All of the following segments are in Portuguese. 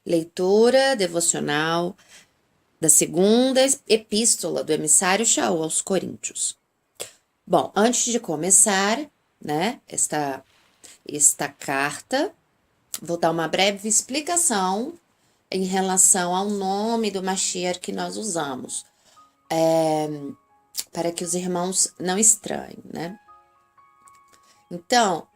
Leitura devocional da segunda epístola do emissário Shaul aos Coríntios. Bom, antes de começar, né, esta carta, vou dar uma breve explicação em relação ao nome do Mashiach que nós usamos, para que os irmãos não estranhem, né? Então,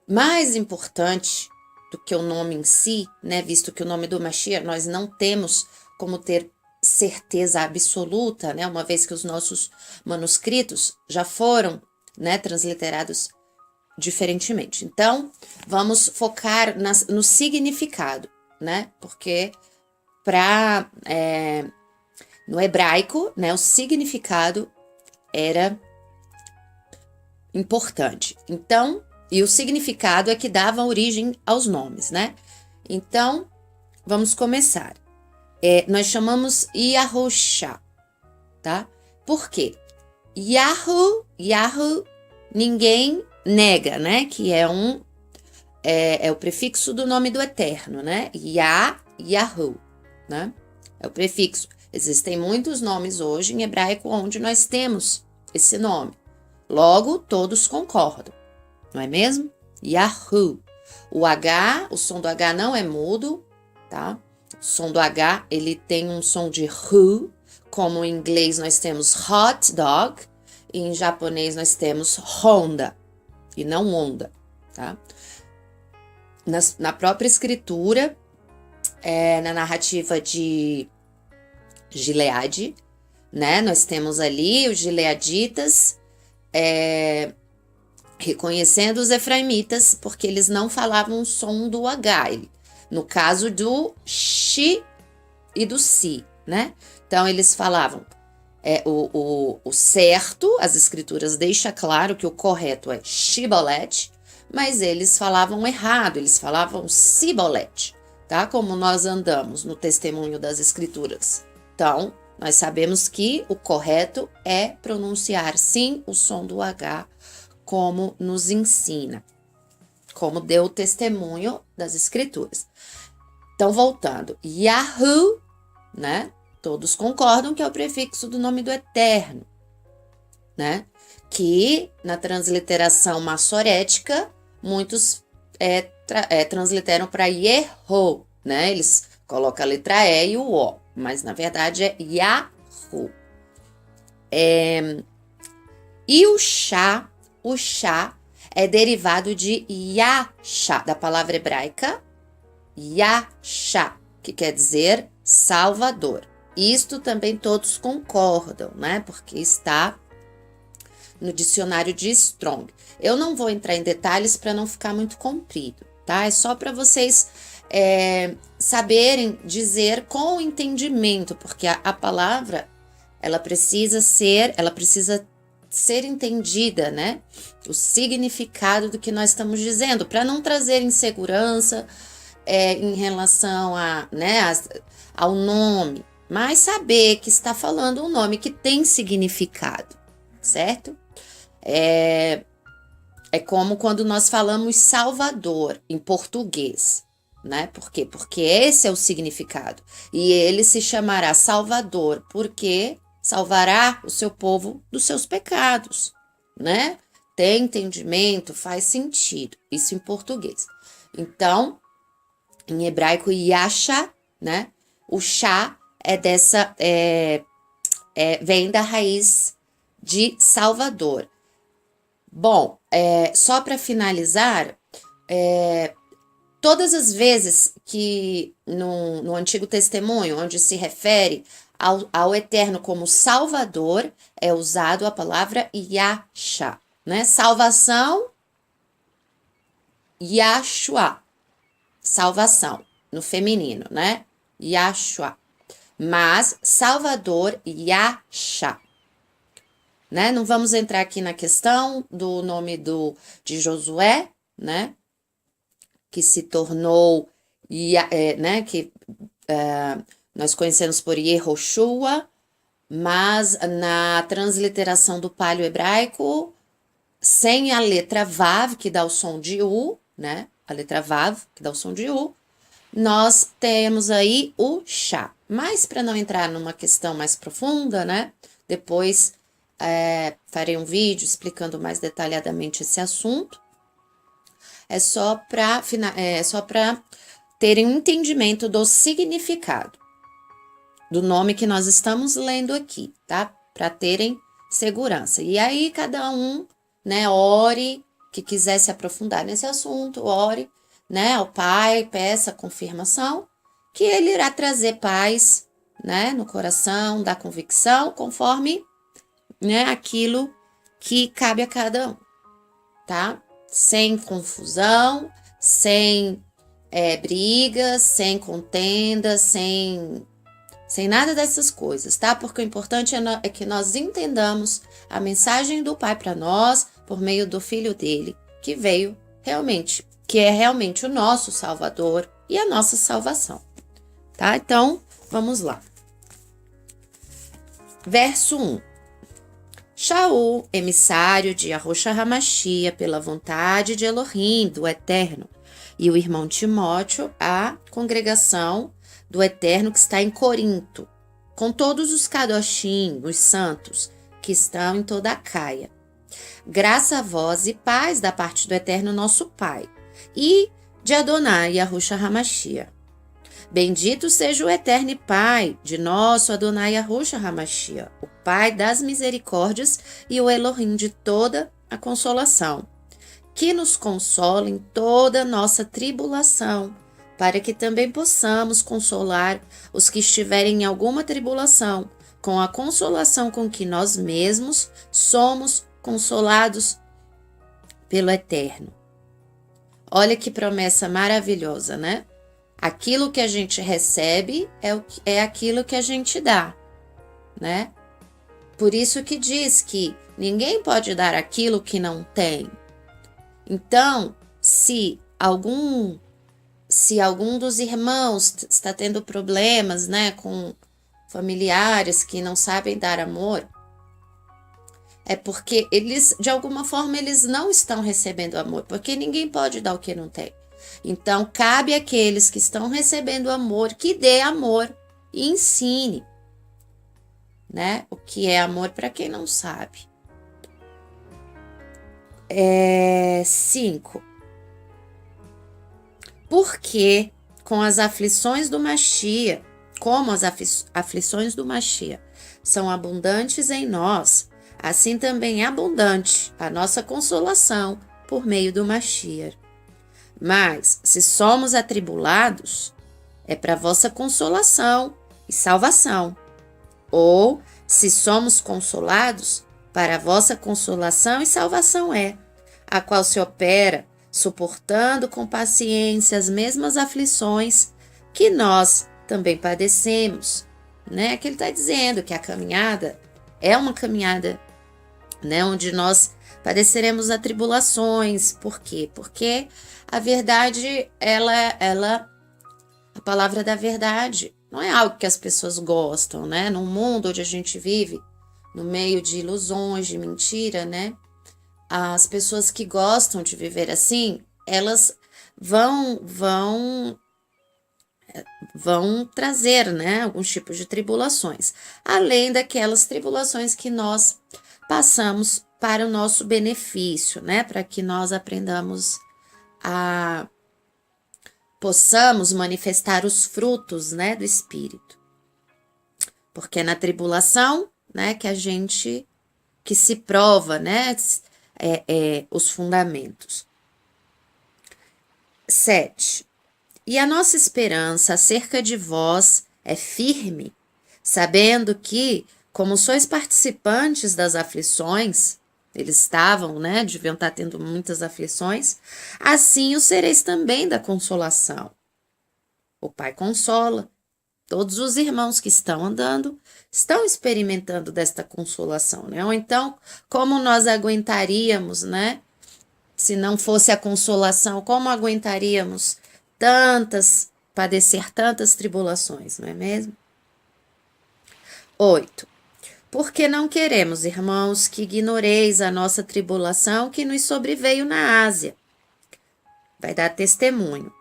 mais importante do que o nome em si, né, visto que o nome do Mashiach nós não temos como ter certeza absoluta, né, uma vez que os nossos manuscritos já foram, né, transliterados diferentemente. Então, vamos focar no significado, né, porque no hebraico, né, o significado era importante. Então, e o significado é que dava origem aos nomes, né? Então, vamos começar. Nós chamamos Yahushua, tá? Por quê? Yahu, ninguém nega, né? Que é o prefixo do nome do Eterno, né? Yahu, né? É o prefixo. Existem muitos nomes hoje em hebraico onde nós temos esse nome. Logo, todos concordam, não é mesmo? Yahu. O som do H não é mudo, tá? O som do H, ele tem um som de hu, como em inglês nós temos hot dog, e em japonês nós temos Honda, e não onda, tá? Na própria escritura, na narrativa de Gileade, né? Nós temos ali os gileaditas, reconhecendo os efraimitas, porque eles não falavam o som do H, no caso do Shi e do Si, né? Então, eles falavam o certo, as escrituras deixam claro que o correto é Shibolet, mas eles falavam errado, eles falavam Sibolet, tá? Como nós andamos no testemunho das escrituras. Então, nós sabemos que o correto é pronunciar, sim, o som do H, como nos ensina, como deu o testemunho das escrituras. Então, voltando, Yahu, né? Todos concordam que é o prefixo do nome do Eterno, né? Que na transliteração massorética, muitos transliteram para Yeho, né? Eles colocam a letra E e o O, mas na verdade é Yahu. E o Shá é derivado de Yasha, da palavra hebraica Yasha, que quer dizer Salvador. Isto também todos concordam, né? Porque está no dicionário de Strong. Eu não vou entrar em detalhes para não ficar muito comprido, tá? É só para vocês saberem dizer com entendimento, porque a palavra ela precisa ser entendida, né? O significado do que nós estamos dizendo, para não trazer insegurança em relação ao nome, mas saber que está falando um nome que tem significado, certo? É como quando nós falamos Salvador em português, né? Por quê? Porque esse é o significado. E ele se chamará Salvador, porque salvará o seu povo dos seus pecados, né? Tem entendimento, faz sentido. Isso em português. Então, em hebraico, Yasha, né? O Shá vem da raiz de Salvador. Bom, só para finalizar, todas as vezes que no Antigo Testemunho, onde se refere ao Eterno como Salvador, é usado a palavra Yasha, né? Salvação, Yashua, salvação, no feminino, né? Yashua. Mas Salvador, Yasha, né? Não vamos entrar aqui na questão do nome de Josué, né? Que se tornou, nós conhecemos por Yehoshua, mas na transliteração do paleo hebraico, sem a letra Vav, que dá o som de U, né? A letra Vav, que dá o som de U, nós temos aí o chá. Mas para não entrar numa questão mais profunda, né? Depois farei um vídeo explicando mais detalhadamente esse assunto. É só para terem um entendimento do significado do nome que nós estamos lendo aqui, tá? Para terem segurança. E aí, cada um, né, ore, que quiser se aprofundar nesse assunto, ore, né, ao Pai, peça confirmação, que Ele irá trazer paz, né, no coração, da convicção, conforme, né, aquilo que cabe a cada um, tá? Sem confusão, sem brigas, sem contendas, sem nada dessas coisas, tá? Porque o importante é que nós entendamos a mensagem do Pai para nós por meio do Filho dele, que veio realmente, que é realmente o nosso Salvador e a nossa salvação, tá? Então, vamos lá. Verso 1. Shaul, emissário de Yahushua Hamashia, pela vontade de Elohim, do Eterno, e o irmão Timóteo, a congregação do Eterno que está em Corinto, com todos os Kadoshim, os santos, que estão em toda a Caia. Graça a vós e paz da parte do Eterno nosso Pai, e de Adonai Yahushua Hamashia. Bendito seja o Eterno Pai de nosso Adonai Yahushua Hamashia, o Pai das misericórdias e o Elohim de toda a consolação, que nos consola em toda nossa tribulação, para que também possamos consolar os que estiverem em alguma tribulação, com a consolação com que nós mesmos somos consolados pelo Eterno. Olha que promessa maravilhosa, né? Aquilo que a gente recebe é aquilo que a gente dá, né? Por isso que diz que ninguém pode dar aquilo que não tem. Então, se algum dos irmãos está tendo problemas, né, com familiares que não sabem dar amor, é porque eles, de alguma forma, eles não estão recebendo amor, porque ninguém pode dar o que não tem. Então, cabe àqueles que estão recebendo amor, que dê amor e ensine, né, o que é amor para quem não sabe. 5. Porque com as aflições do Machia, como as aflições do Machia são abundantes em nós, assim também é abundante a nossa consolação por meio do Machia. Mas, se somos atribulados, é para vossa consolação e salvação. Ou, se somos consolados, para a vossa consolação e salvação é, a qual se opera suportando com paciência as mesmas aflições que nós também padecemos, né? Que ele está dizendo que a caminhada é uma caminhada, né, onde nós padeceremos atribulações. Por quê? Porque a verdade, a palavra da verdade não é algo que as pessoas gostam, né? Num mundo onde a gente vive, no meio de ilusões, de mentira, né? As pessoas que gostam de viver assim, elas vão trazer, né, alguns tipos de tribulações, além daquelas tribulações que nós passamos para o nosso benefício, né, para que nós aprendamos possamos manifestar os frutos, né, do Espírito. Porque é na tribulação, né, que se prova, né, os fundamentos. 7. E a nossa esperança acerca de vós é firme, sabendo que, como sois participantes das aflições, eles estavam, né, deviam estar tendo muitas aflições, assim o sereis também da consolação. O Pai consola. Todos os irmãos que estão andando estão experimentando desta consolação, né? Ou então, como nós aguentaríamos, né? Se não fosse a consolação, como aguentaríamos padecer tantas tribulações, não é mesmo? 8. Porque não queremos, irmãos, que ignoreis a nossa tribulação que nos sobreveio na Ásia. Vai dar testemunho.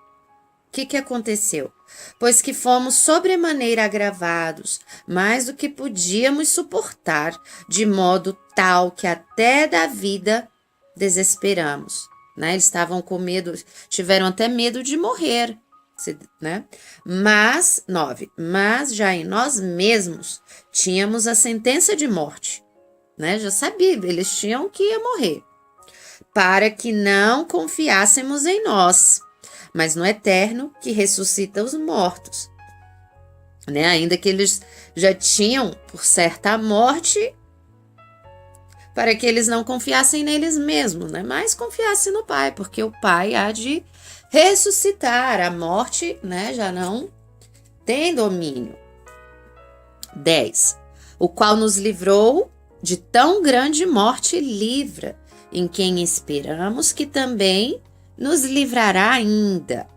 que aconteceu? Pois que fomos sobremaneira agravados, mais do que podíamos suportar, de modo tal que até da vida desesperamos, né? Eles estavam com medo, tiveram até medo de morrer, né? Mas, 9, mas já em nós mesmos tínhamos a sentença de morte, né? Já sabia, eles tinham que ia morrer, para que não confiássemos em nós, mas no Eterno que ressuscita os mortos, né? Ainda que eles já tinham, por certa, a morte, para que eles não confiassem neles mesmos, né? Mas confiassem no Pai, porque o Pai há de ressuscitar. A morte, né, já não tem domínio. 10. O qual nos livrou de tão grande morte livra, em quem esperamos que também nos livrará ainda,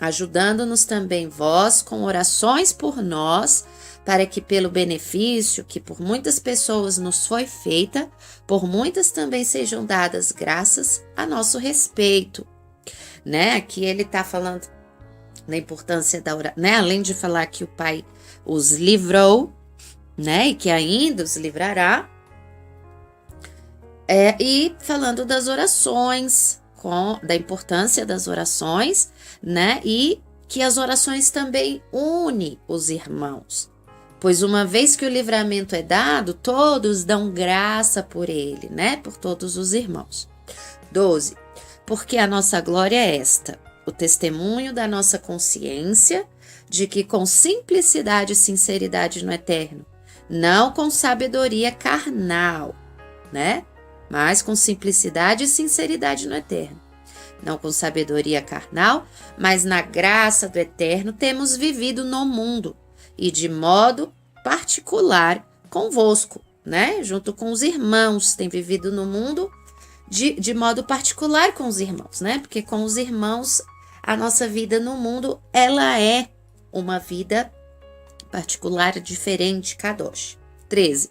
ajudando-nos também vós com orações por nós, para que pelo benefício que por muitas pessoas nos foi feita, por muitas também sejam dadas graças a nosso respeito. Né? Aqui ele está falando da importância da oração, né? Além de falar que o Pai os livrou, né? E que ainda os livrará, e falando das orações, da importância das orações, né? E que as orações também unem os irmãos, pois uma vez que o livramento é dado, todos dão graça por ele, né? Por todos os irmãos. 12. Porque a nossa glória é esta, o testemunho da nossa consciência de que com simplicidade e sinceridade no Eterno, não com sabedoria carnal, né? Mas com simplicidade e sinceridade no Eterno. Não com sabedoria carnal, mas na graça do Eterno temos vivido no mundo e de modo particular convosco, né? Junto com os irmãos, tem vivido no mundo de modo particular com os irmãos, né? Porque com os irmãos, a nossa vida no mundo, ela é uma vida particular, diferente, kadosh. 13.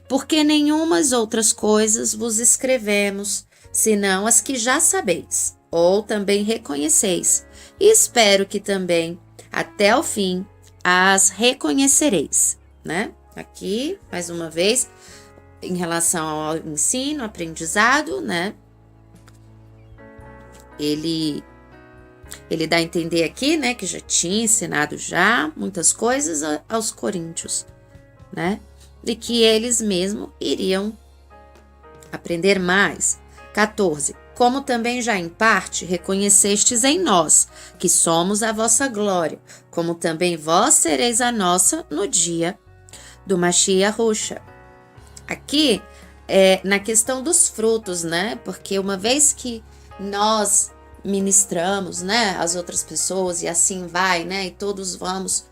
Porque nenhumas outras coisas vos escrevemos, senão as que já sabeis, ou também reconheceis, e espero que também, até o fim, as reconhecereis, né? Aqui, mais uma vez, em relação ao ensino, aprendizado, né? Ele dá a entender aqui, né, que já tinha ensinado já muitas coisas aos coríntios, né? E que eles mesmos iriam aprender mais. 14. Como também já em parte reconhecestes em nós, que somos a vossa glória, como também vós sereis a nossa no dia do Mashiach Yahushua. Aqui, na questão dos frutos, né? Porque uma vez que nós ministramos, né, as outras pessoas e assim vai, né? E todos vamos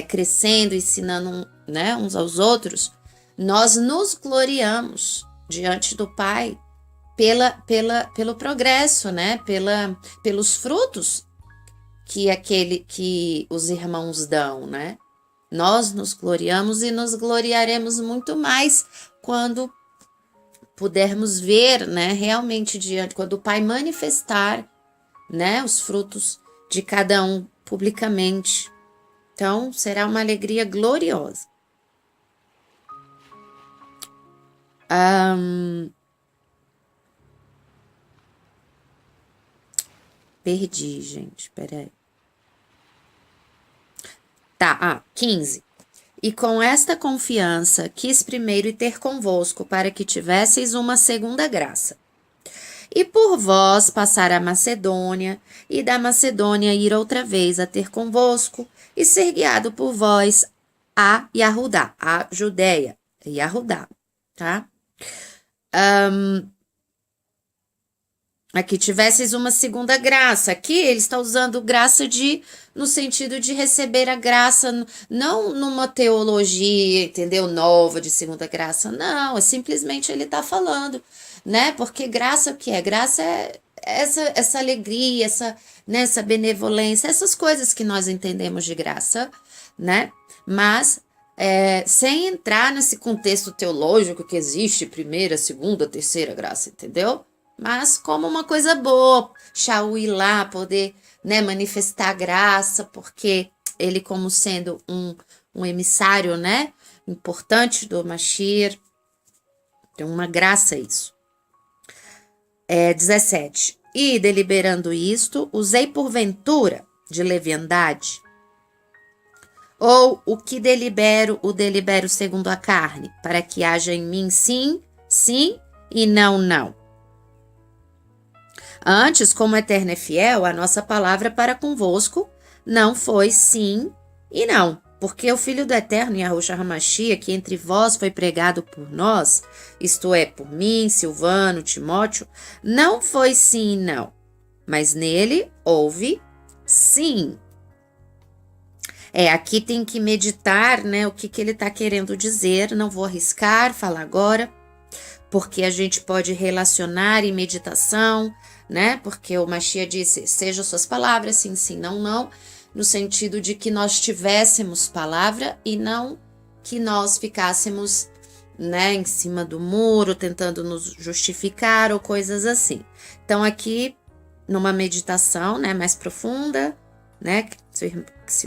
crescendo, ensinando, né, uns aos outros, nós nos gloriamos diante do Pai pelo progresso, né? Pelos frutos que os irmãos dão, né? Nós nos gloriamos e nos gloriaremos muito mais quando pudermos ver, né, realmente quando o Pai manifestar, né, os frutos de cada um publicamente. Então, será uma alegria gloriosa. Perdi, gente, peraí. Tá, 15. E com esta confiança quis primeiro ir ter convosco, para que tivesseis uma segunda graça. E por vós passar a Macedônia, e da Macedônia ir outra vez a ter convosco, e ser guiado por vós a Yahudá, a Judéia, Yahudá, tá? Aqui tivesseis uma segunda graça. Aqui ele está usando graça no sentido de receber a graça, não numa teologia, entendeu? Nova de segunda graça. Não, é simplesmente ele está falando, né? Porque graça o que é? Graça é essa alegria, essa benevolência, essas coisas que nós entendemos de graça, né? Mas sem entrar nesse contexto teológico que existe primeira, segunda, terceira graça, entendeu? Mas como uma coisa boa, Shaul ir lá, poder né, manifestar graça, porque ele como sendo um emissário, né, importante do Mashiach, tem uma graça isso. 17. E deliberando isto, usei porventura de leviandade, ou o que o delibero segundo a carne, para que haja em mim sim, sim e não, não. Antes, como eterno é fiel, a nossa palavra para convosco não foi sim e não, porque o Filho do Eterno, Yahushua HaMashiach, que entre vós foi pregado por nós, isto é, por mim, Silvano, Timóteo, não foi sim e não, mas nele houve sim. Aqui tem que meditar, né, o que ele está querendo dizer, não vou arriscar falar agora, porque a gente pode relacionar em meditação, né, porque o Mashiach disse, sejam suas palavras, sim, sim, não, não, no sentido de que nós tivéssemos palavra e não que nós ficássemos, né, em cima do muro, tentando nos justificar ou coisas assim. Então aqui, numa meditação, né, mais profunda, né, se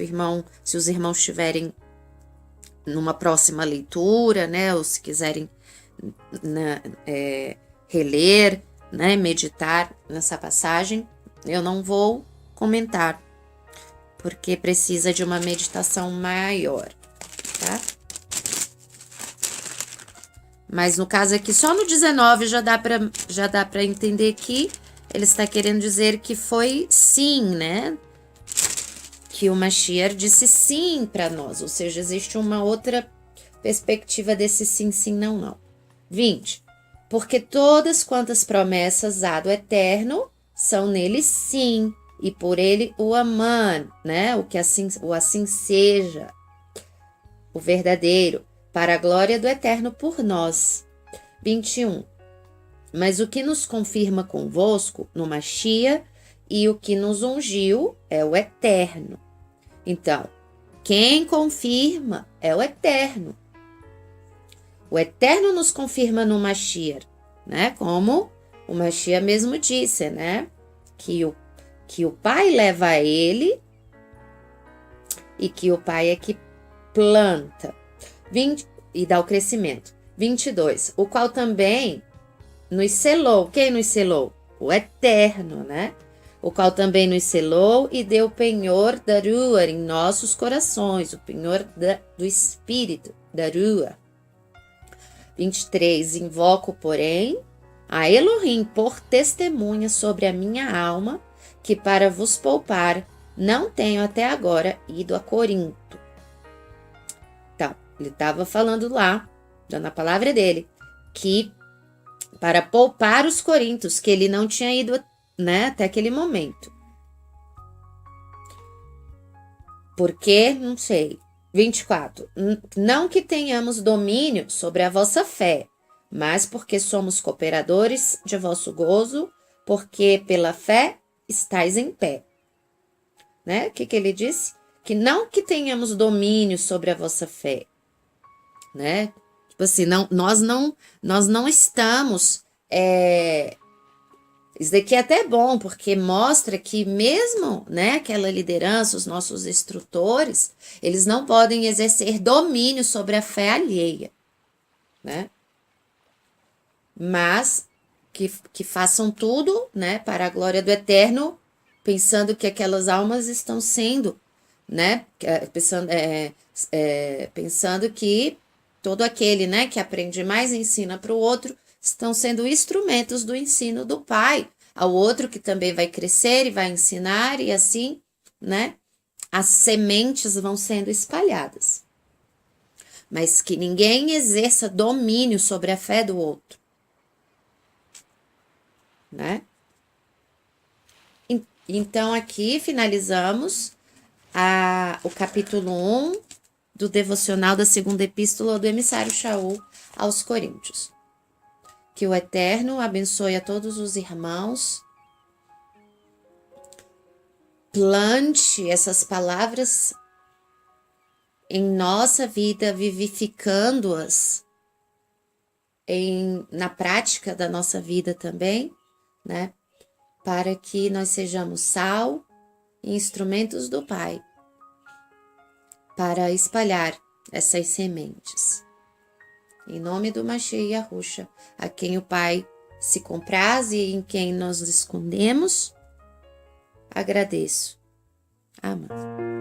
os irmãos estiverem numa próxima leitura, né, ou se quiserem reler, né, meditar nessa passagem, eu não vou comentar, porque precisa de uma meditação maior, tá? Mas no caso aqui, só no 19 já dá para entender que ele está querendo dizer que foi sim, né? Que o Mashiach disse sim para nós, ou seja, existe uma outra perspectiva desse sim, sim, não, não. 20. Porque todas quantas promessas há do Eterno são nele sim, e por ele o aman, né? O assim seja, o verdadeiro, para a glória do Eterno por nós. 21. Mas o que nos confirma convosco no Mashiach e o que nos ungiu é o Eterno. Então, quem confirma é o Eterno. O Eterno nos confirma no Mashiach, né? Como o Mashiach mesmo disse, né? Que o Pai leva a ele e que o Pai é que planta. 20, e dá o crescimento. 22. O qual também nos selou. Quem nos selou? O Eterno, né? O qual também nos selou e deu o penhor da Ruach em nossos corações, o penhor do Espírito, da Ruach. 23. Invoco, porém, a Elohim por testemunha sobre a minha alma, que para vos poupar não tenho até agora ido a Corinto. Então, ele estava falando lá, dando a palavra dele, que para poupar os corintos, que ele não tinha ido, né, até aquele momento. Por quê? Não sei. 24. Não que tenhamos domínio sobre a vossa fé, mas porque somos cooperadores de vosso gozo, porque pela fé estáis em pé. Né? O que ele disse? Que não que tenhamos domínio sobre a vossa fé, né? Tipo assim, nós não estamos... Isso daqui é até bom, porque mostra que mesmo, né, aquela liderança, os nossos instrutores, eles não podem exercer domínio sobre a fé alheia, né? Mas que façam tudo, né, para a glória do Eterno, pensando que aquelas almas estão sendo, né, pensando que todo aquele, né, que aprende mais e ensina para o outro, estão sendo instrumentos do ensino do Pai ao outro que também vai crescer e vai ensinar e assim, né, as sementes vão sendo espalhadas. Mas que ninguém exerça domínio sobre a fé do outro, né? Então aqui finalizamos o capítulo 1 do devocional da segunda epístola do emissário Shaul aos Coríntios. Que o Eterno abençoe a todos os irmãos. Plante essas palavras em nossa vida, vivificando-as na prática da nossa vida também, né? Para que nós sejamos sal e instrumentos do Pai para espalhar essas sementes. Em nome do Mashiach Yahushua, a quem o Pai se compraz e em quem nós nos escondemos, agradeço. Amém.